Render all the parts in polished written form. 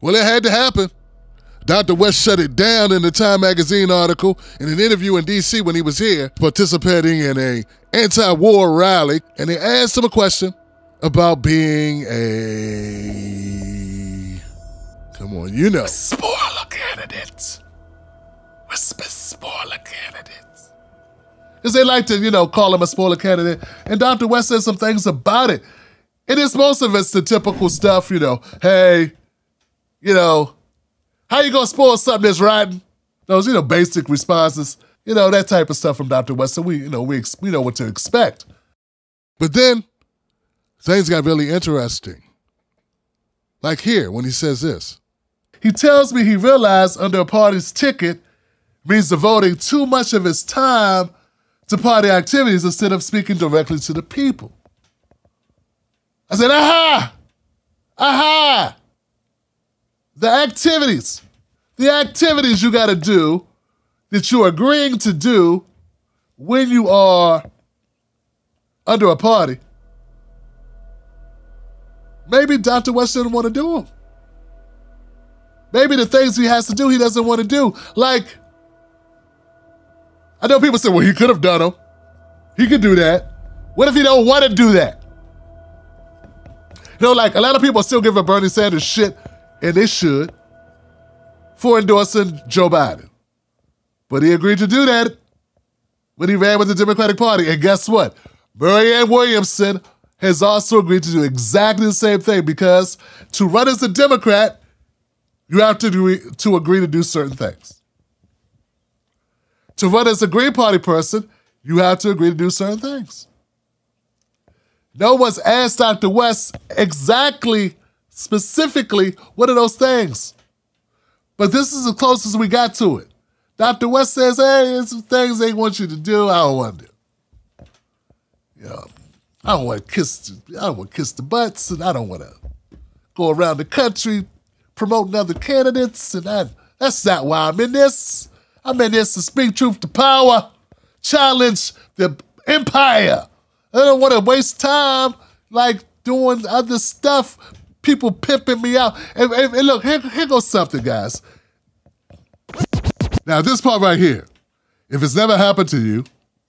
Well, it had to happen. Dr. West shut it down in the Time magazine article in an interview in D.C. when he was here participating in a anti-war rally, and they asked him a question about being a, come on, you know, spoiler candidate. Spoiler candidate. Because they like to, you know, call him a spoiler candidate, and Dr. West said some things about it. And it's most of it's the typical stuff, you know, hey, you know, how you gonna spoil something that's rotten? Those, you know, basic responses, you know, that type of stuff from Dr. West. So we know what to expect. But then things got really interesting. Like here, when he says this. He tells me he realized under a party's ticket means devoting too much of his time to party activities instead of speaking directly to the people. I said, aha! Aha! The activities you gotta do that you're agreeing to do when you are under a party. Maybe Dr. West didn't want to do them. Maybe the things he has to do, he doesn't want to do. Like, I know people say, well, he could have done them. He could do that. What if he don't want to do that? You know, like, a lot of people are still giving Bernie Sanders shit, and they should, for endorsing Joe Biden. But he agreed to do that when he ran with the Democratic Party. And guess what? Marianne Williamson has also agreed to do exactly the same thing, because to run as a Democrat, you have to agree to do certain things. To run as a Green Party person, you have to agree to do certain things. No one's asked Dr. West exactly, specifically, what are those things? But this is as close as we got to it. Dr. West says, hey, there's some things they want you to do, I don't want to do. You know, I don't want to kiss the butts, and I don't want to go around the country promoting other candidates, and that's not why I'm in this. I'm in this to speak truth to power, challenge the empire. I don't want to waste time like doing other stuff, people pimping me out. And look, here goes something, guys. Now, this part right here, if it's never happened to you,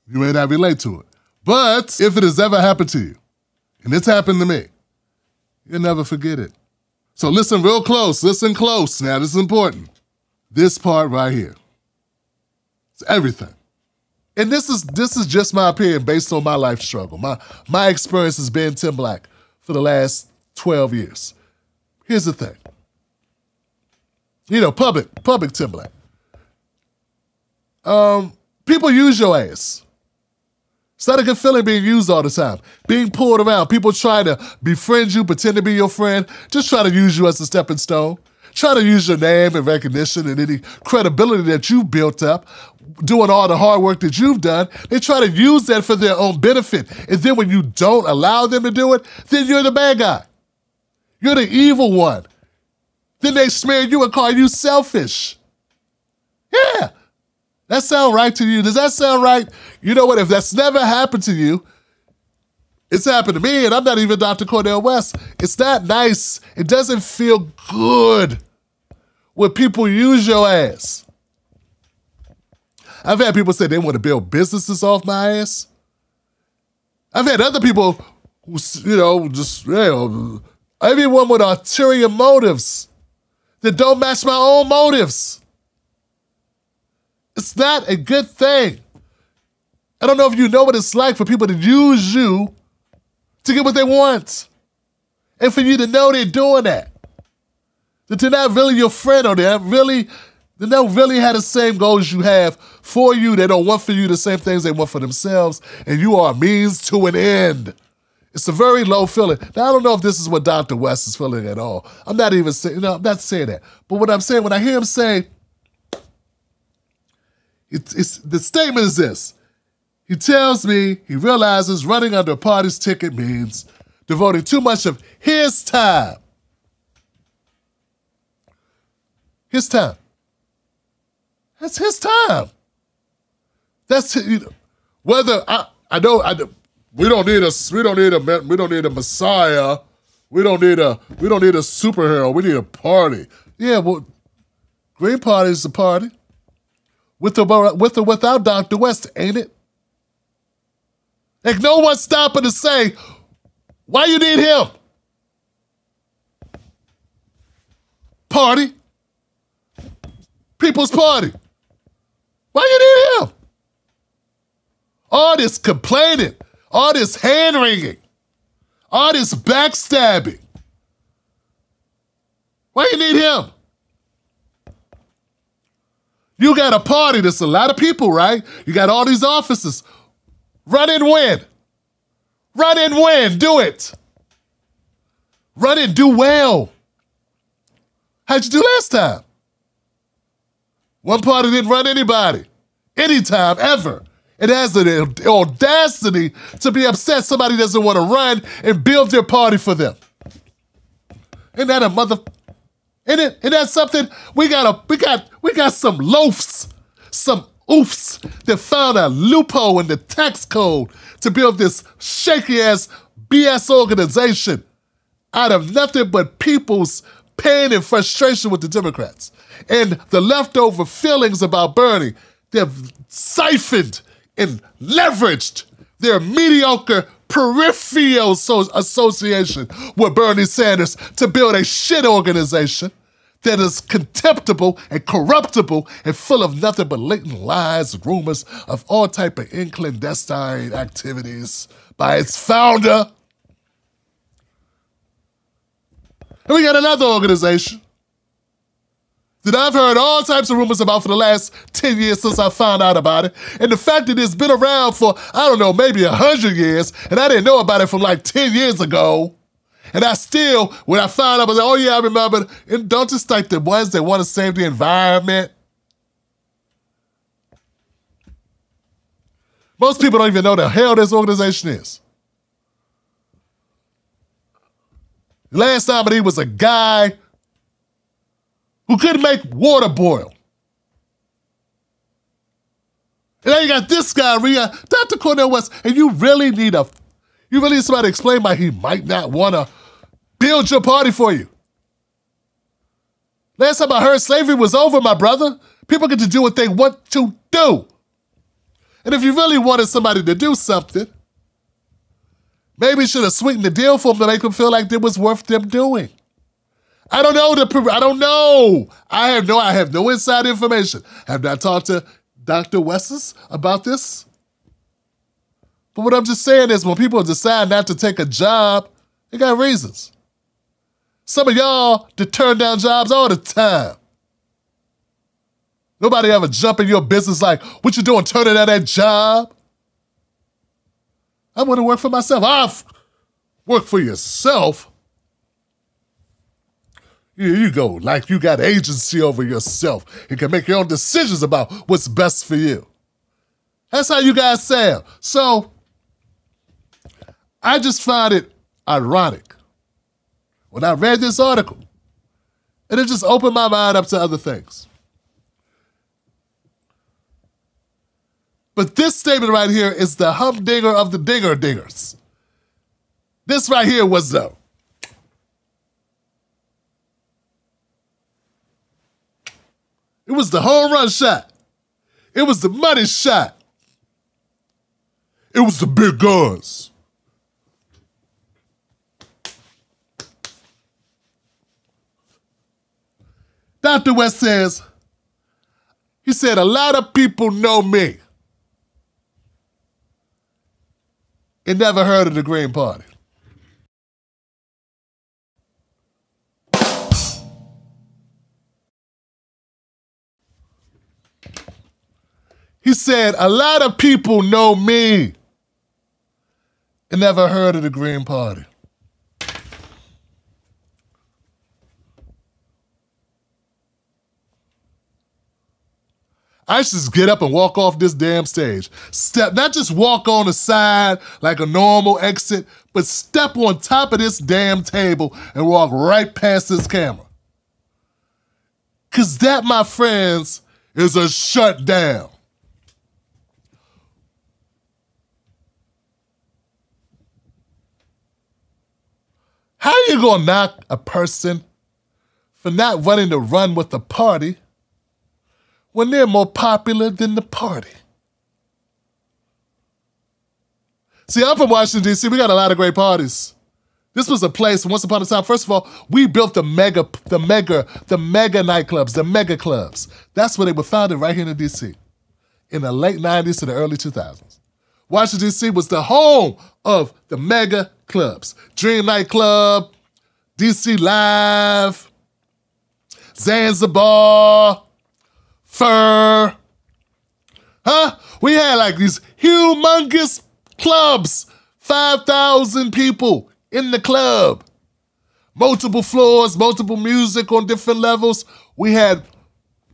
you may not relate to it. But if it has ever happened to you, and it's happened to me, you'll never forget it. So listen real close, listen close. Now, this is important. This part right here. It's everything. And this is just my opinion based on my life struggle. My experience has been Tim Black for the last 12 years. Here's the thing. You know, public Tim Black. People use your ass. It's not a good feeling being used all the time. Being pulled around. People try to befriend you, pretend to be your friend. Just try to use you as a stepping stone. Try to use your name and recognition and any credibility that you've built up, doing all the hard work that you've done. They try to use that for their own benefit. And then when you don't allow them to do it, then you're the bad guy. You're the evil one. Then they smear you and call you selfish. Yeah. That sound right to you? Does that sound right? You know what? If that's never happened to you, it's happened to me, and I'm not even Dr. Cornel West. It's not nice. It doesn't feel good when people use your ass. I've had people say they want to build businesses off my ass. I've had other people who, you know, just, you know, everyone with ulterior motives that don't match my own motives. It's not a good thing. I don't know if you know what it's like for people to use you to get what they want. And for you to know they're doing that. That they're not really your friend, or they don't really have the same goals you have for you. They don't want for you the same things they want for themselves. And you are a means to an end. It's a very low feeling. Now, I don't know if this is what Dr. West is feeling at all. I'm not even saying, I'm not saying that. But what I'm saying, when I hear him say, the statement is this. He tells me he realizes running under a party's ticket means devoting too much of his time. His time. That's his time. That's, you know, whether I know we don't need a Messiah. We don't need a superhero. We need a party. Yeah, well, Green Party is the party. With or without Dr. West, ain't it? Like, no one's stopping to say, why you need him? Party. People's party. Why you need him? All this complaining, all this hand-wringing, all this backstabbing. Why you need him? You got a party, there's a lot of people, right? You got all these offices. Run and win. Run and win, do it. Run and do well. How'd you do last time? One party didn't run anybody, anytime, ever. It has the audacity to be upset somebody doesn't want to run and build their party for them. Isn't that a mother? Isn't that something? We got some loafs, some oofs that found a loophole in the tax code to build this shaky ass BS organization out of nothing but people's pain and frustration with the Democrats. And the leftover feelings about Bernie, they've siphoned and leveraged their mediocre peripheral association with Bernie Sanders to build a shit organization that is contemptible and corruptible and full of nothing but latent lies and rumors of all type of clandestine activities by its founder. And we got another organization that I've heard all types of rumors about for the last 10 years since I found out about it. And the fact that it's been around for, I don't know, maybe 100 years, and I didn't know about it from like 10 years ago. And I still, when I found out, I was like, oh yeah, I remember. And don't just like the ones that want to save the environment. Most people don't even know the hell this organization is. Last time he was a guy who couldn't make water boil. And now you got this guy, Dr. Cornel West, and you really need somebody to explain why he might not want to build your party for you. Last time I heard slavery was over, my brother. People get to do what they want to do. And if you really wanted somebody to do something, maybe you should have sweetened the deal for them to make them feel like it was worth them doing. I don't know. I don't know. I have no inside information. I have not talked to Dr. Wesses about this. But what I'm just saying is when people decide not to take a job, they got reasons. Some of y'all turn down jobs all the time. Nobody ever jump in your business like, what you doing turning down that job? I want to work for myself. I've worked for yourself. You go like you got agency over yourself and can make your own decisions about what's best for you. That's how you guys sound. So I just find it ironic when I read this article, and it just opened my mind up to other things. But this statement right here is the humdinger of the dinger-dingers. This right here was the it was the home run shot. It was the money shot. It was the big guns. Dr. West says, he said, a lot of people know me and never heard of the Green Party. He said, a lot of people know me and never heard of the Green Party. I should just get up and walk off this damn stage. Not just walk on the side like a normal exit, but step on top of this damn table and walk right past this camera. Because that, my friends, is a shutdown. How you gonna knock a person for not running to run with the party when they're more popular than the party? See, I'm from Washington, D.C. We got a lot of great parties. This was a place, once upon a time, first of all, we built the mega nightclubs, the mega clubs. That's where they were founded, right here in D.C. in the late 90s to the early 2000s. Washington, D.C. was the home of the mega clubs. Dream Nightclub, D.C. Live, Zanzibar, Fur. We had like these humongous clubs, 5,000 people in the club. Multiple floors, multiple music on different levels. We had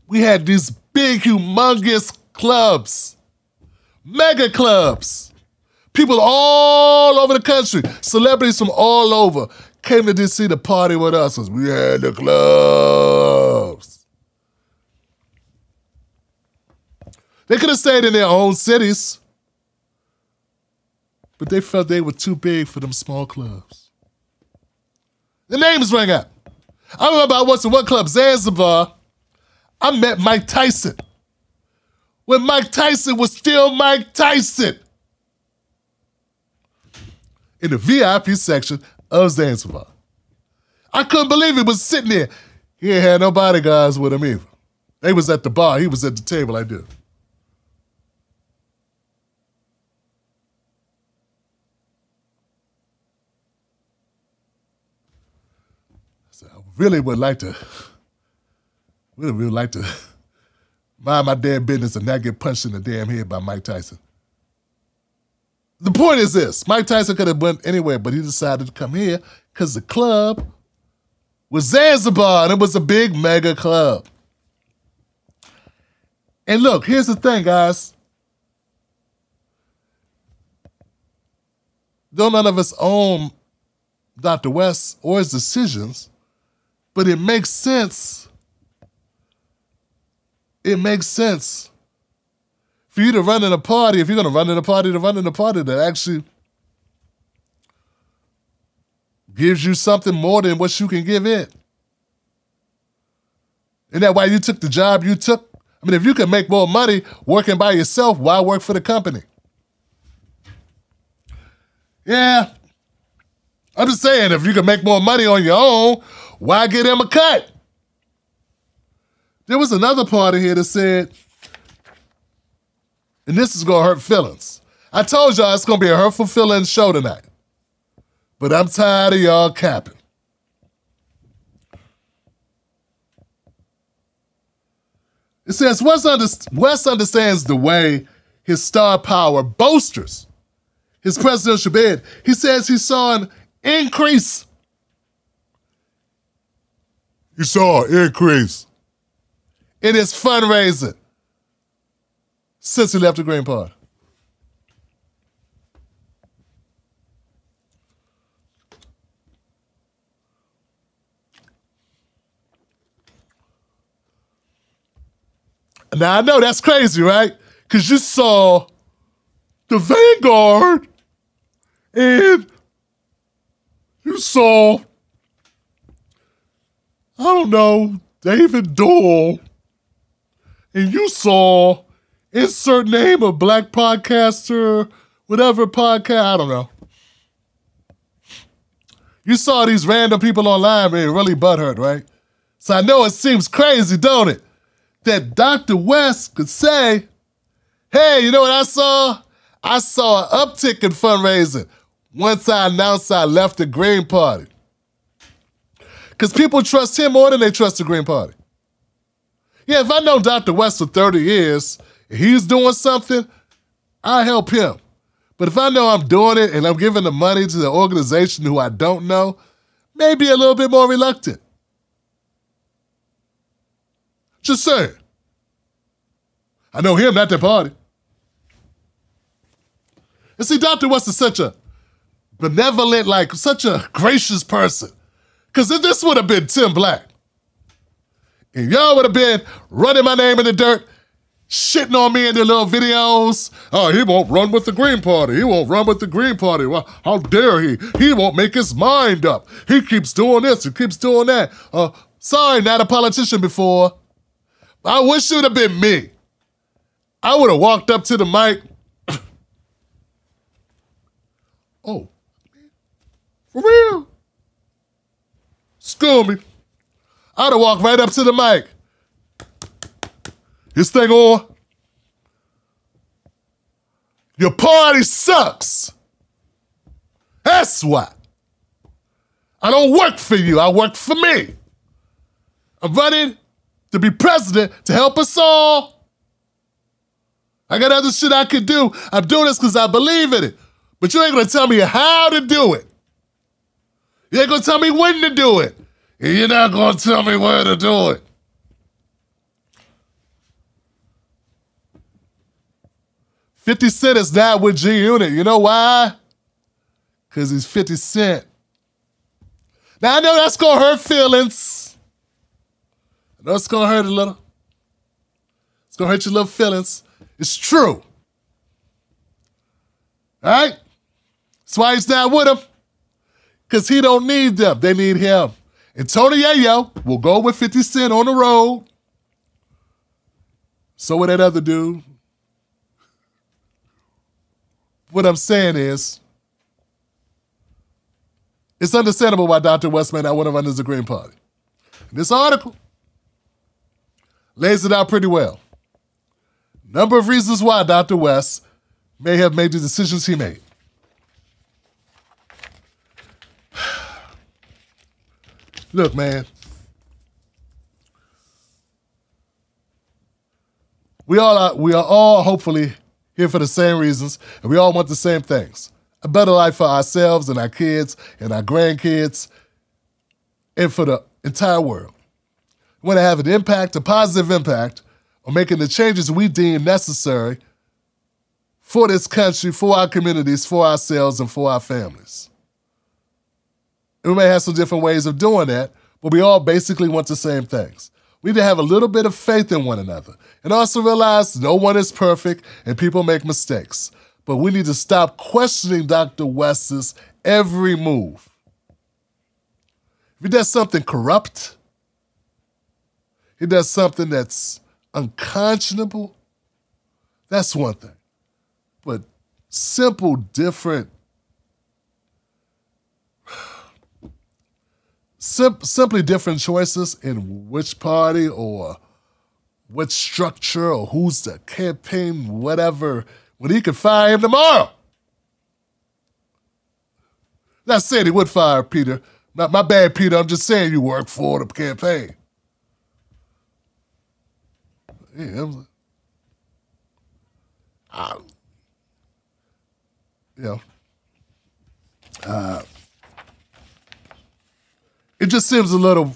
these big, humongous clubs, mega clubs. People all over the country, celebrities from all over came to DC to party with us because we had the clubs. They could have stayed in their own cities, but they felt they were too big for them small clubs. The names rang out. I remember I went to one club, Zanzibar. I met Mike Tyson when Mike Tyson was still Mike Tyson in the VIP section of Zanzibar. I couldn't believe he was sitting there. He ain't had no bodyguards with him either. They was at the bar. He was at the table like this. Really would like to mind my damn business and not get punched in the damn head by Mike Tyson. The point is this, Mike Tyson could have went anywhere, but he decided to come here because the club was Zanzibar and it was a big mega club. And look, here's the thing, guys. Though none of us own Dr. West or his decisions, but it makes sense. It makes sense for you to run in a party, if you're going to run in a party, to run in a party that actually gives you something more than what you can give it. Isn't that why you took the job you took? I mean, if you can make more money working by yourself, why work for the company? Yeah. I'm just saying, if you can make more money on your own, why get him a cut? There was another party here that said, and this is going to hurt feelings. I told y'all it's going to be a hurtful feelings show tonight. But I'm tired of y'all capping. It says, West understands the way his star power bolsters his presidential bid. He says he saw an increase. You saw an increase in his fundraising since he left the Green Party. Now, I know that's crazy, right? Because you saw the Vanguard and you saw, I don't know, David Doyle, and you saw insert name of black podcaster, whatever podcast, I don't know. You saw these random people online being really butthurt, right? So I know it seems crazy, don't it? That Dr. West could say, hey, you know what I saw? I saw an uptick in fundraising once I announced I left the Green Party. Because people trust him more than they trust the Green Party. Yeah, if I know Dr. West for 30 years, and he's doing something, I help him. But if I know I'm doing it and I'm giving the money to the organization who I don't know, maybe a little bit more reluctant. Just saying. I know him, not that party. And see, Dr. West is such a benevolent, like such a gracious person. Because if this would have been Tim Black, and y'all would have been running my name in the dirt, shitting on me in their little videos. Oh, he won't run with the Green Party. He won't run with the Green Party. Well, how dare he? He won't make his mind up. He keeps doing this, he keeps doing that. Sorry, not a politician before. I wish it would have been me. I would have walked up to the mic. Oh, for real? School me. I'd have walked right up to the mic. This thing on. Your party sucks. That's why. I don't work for you, I work for me. I'm running to be president to help us all. I got other shit I could do. I'm doing this because I believe in it. But you ain't gonna tell me how to do it. You ain't gonna tell me when to do it. And you're not gonna tell me where to do it. $50 Cent is not with G-Unit. You know why? Because he's 50 Cent. Now, I know that's going to hurt feelings. I know it's going to hurt a little. It's going to hurt your little feelings. It's true. All right? That's why he's not with them. Because he don't need them. They need him. And Tony Yayo will go with 50 Cent on the road. So will that other dude. What I'm saying is, it's understandable why Dr. West may not want to run as the Green Party. This article lays it out pretty well. Number of reasons why Dr. West may have made the decisions he made. Look, man. We are all hopefully here for the same reasons, and we all want the same things. A better life for ourselves and our kids and our grandkids and for the entire world. We want to have an impact, a positive impact, on making the changes we deem necessary for this country, for our communities, for ourselves, and for our families. And we may have some different ways of doing that, but we all basically want the same things. We need to have a little bit of faith in one another and also realize no one is perfect and people make mistakes. But we need to stop questioning Dr. West's every move. If he does something corrupt, he does something that's unconscionable, that's one thing. But simple, different, simply different choices in which party or what structure or who's the campaign, whatever, when he could fire him tomorrow. Not saying he would fire Peter. Not my bad, Peter. I'm just saying you work for the campaign. Yeah, it just seems a little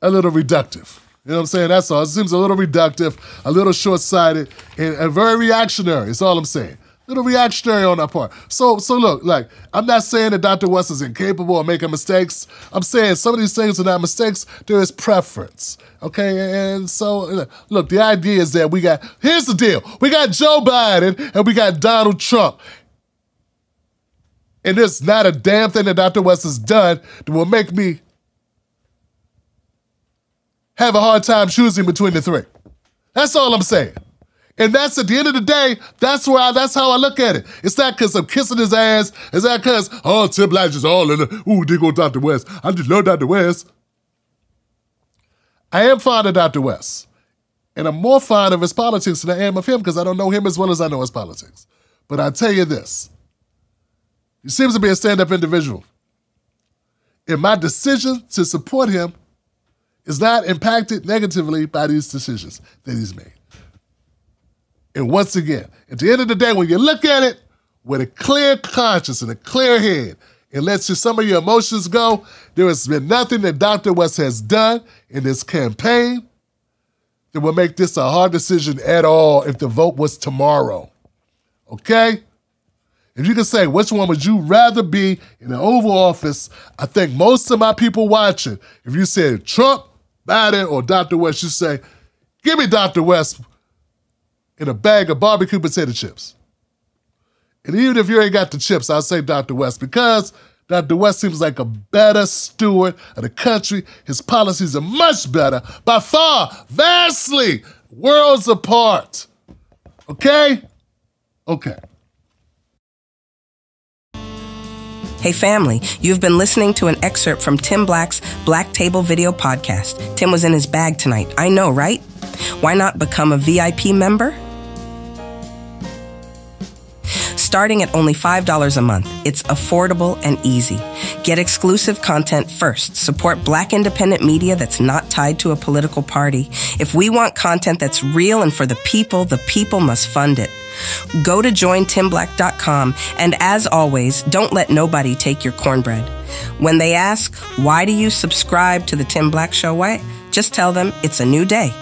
reductive. You know what I'm saying? That's all. It seems a little reductive, a little short-sighted, and very reactionary. That's all I'm saying. A little reactionary on our part. So look, like, I'm not saying that Dr. West is incapable of making mistakes. I'm saying some of these things are not mistakes. There is preference, okay? And so, look, the idea is that here's the deal. We got Joe Biden and we got Donald Trump. And there's not a damn thing that Dr. West has done that will make me have a hard time choosing between the three. That's all I'm saying. And that's, at the end of the day, that's how I look at it. It's not because I'm kissing his ass. It's not because, Tim Blanche is all in the, there go Dr. West. I just love Dr. West. I am fond of Dr. West. And I'm more fond of his politics than I am of him because I don't know him as well as I know his politics. But I tell you this. He seems to be a stand-up individual. And my decision to support him is not impacted negatively by these decisions that he's made. And once again, at the end of the day, when you look at it with a clear conscience and a clear head and lets some of your emotions go, there has been nothing that Dr. West has done in this campaign that will make this a hard decision at all if the vote was tomorrow. Okay? If you could say, which one would you rather be in the Oval Office, I think most of my people watching, if you said Trump, Biden, or Dr. West, you say, give me Dr. West in a bag of barbecue potato chips. And even if you ain't got the chips, I'll say Dr. West, because Dr. West seems like a better steward of the country. His policies are much better, by far, vastly, worlds apart. Okay? Okay. Hey family, you've been listening to an excerpt from Tim Black's Black Table Video Podcast. Tim was in his bag tonight. I know, right? Why not become a VIP member? Starting at only $5 a month, it's affordable and easy. Get exclusive content first. Support Black independent media that's not tied to a political party. If we want content that's real and for the people must fund it. Go to jointimblack.com, and as always, don't let nobody take your cornbread. When they ask, why do you subscribe to the Tim Black Show? Why? Just tell them it's a new day.